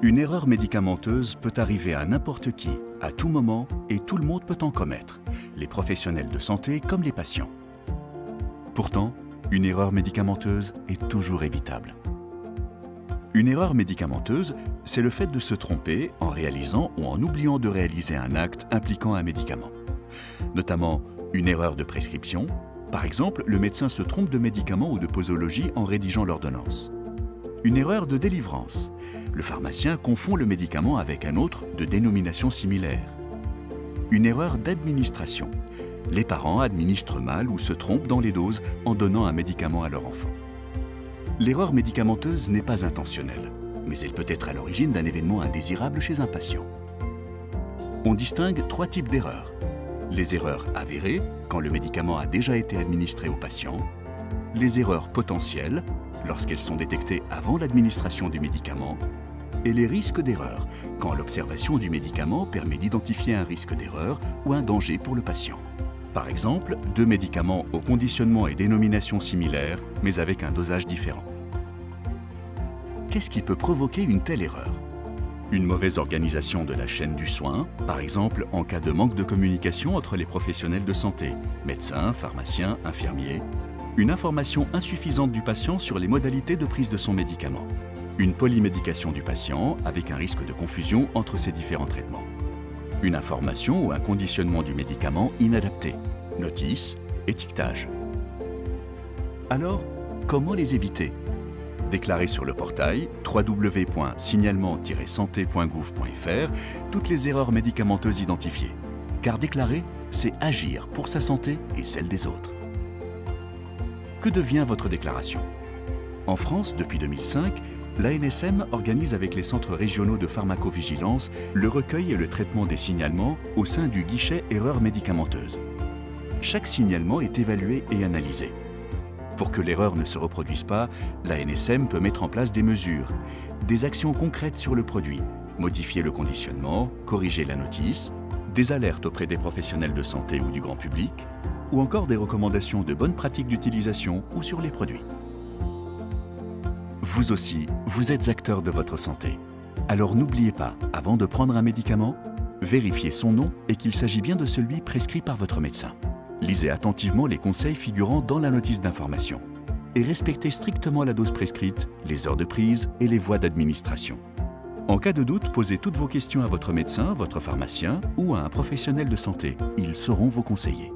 Une erreur médicamenteuse peut arriver à n'importe qui, à tout moment, et tout le monde peut en commettre, les professionnels de santé comme les patients. Pourtant, une erreur médicamenteuse est toujours évitable. Une erreur médicamenteuse, c'est le fait de se tromper en réalisant ou en oubliant de réaliser un acte impliquant un médicament. Notamment une erreur de prescription. Par exemple, le médecin se trompe de médicament ou de posologie en rédigeant l'ordonnance. Une erreur de délivrance. Le pharmacien confond le médicament avec un autre de dénomination similaire. Une erreur d'administration. Les parents administrent mal ou se trompent dans les doses en donnant un médicament à leur enfant. L'erreur médicamenteuse n'est pas intentionnelle, mais elle peut être à l'origine d'un événement indésirable chez un patient. On distingue 3 types d'erreurs. Les erreurs avérées, quand le médicament a déjà été administré au patient. Les erreurs potentielles, lorsqu'elles sont détectées avant l'administration du médicament. Et les risques d'erreur, quand l'observation du médicament permet d'identifier un risque d'erreur ou un danger pour le patient. Par exemple, 2 médicaments au conditionnement et dénomination similaires, mais avec un dosage différent. Qu'est-ce qui peut provoquer une telle erreur? Une mauvaise organisation de la chaîne du soin, par exemple en cas de manque de communication entre les professionnels de santé, médecins, pharmaciens, infirmiers. Une information insuffisante du patient sur les modalités de prise de son médicament. Une polymédication du patient avec un risque de confusion entre ces différents traitements. Une information ou un conditionnement du médicament inadapté. Notice, étiquetage. Alors, comment les éviter? Déclarer sur le portail www.signalement-santé.gouv.fr toutes les erreurs médicamenteuses identifiées. Car déclarer, c'est agir pour sa santé et celle des autres. Que devient votre déclaration? En France, depuis 2005, l'ANSM organise avec les centres régionaux de pharmacovigilance le recueil et le traitement des signalements au sein du guichet erreurs médicamenteuses. Chaque signalement est évalué et analysé. Pour que l'erreur ne se reproduise pas, l'ANSM peut mettre en place des mesures, des actions concrètes sur le produit, modifier le conditionnement, corriger la notice, des alertes auprès des professionnels de santé ou du grand public, ou encore des recommandations de bonnes pratiques d'utilisation ou sur les produits. Vous aussi, vous êtes acteur de votre santé. Alors n'oubliez pas, avant de prendre un médicament, vérifiez son nom et qu'il s'agit bien de celui prescrit par votre médecin. Lisez attentivement les conseils figurant dans la notice d'information et respectez strictement la dose prescrite, les heures de prise et les voies d'administration. En cas de doute, posez toutes vos questions à votre médecin, votre pharmacien ou à un professionnel de santé. Ils sauront vous conseiller.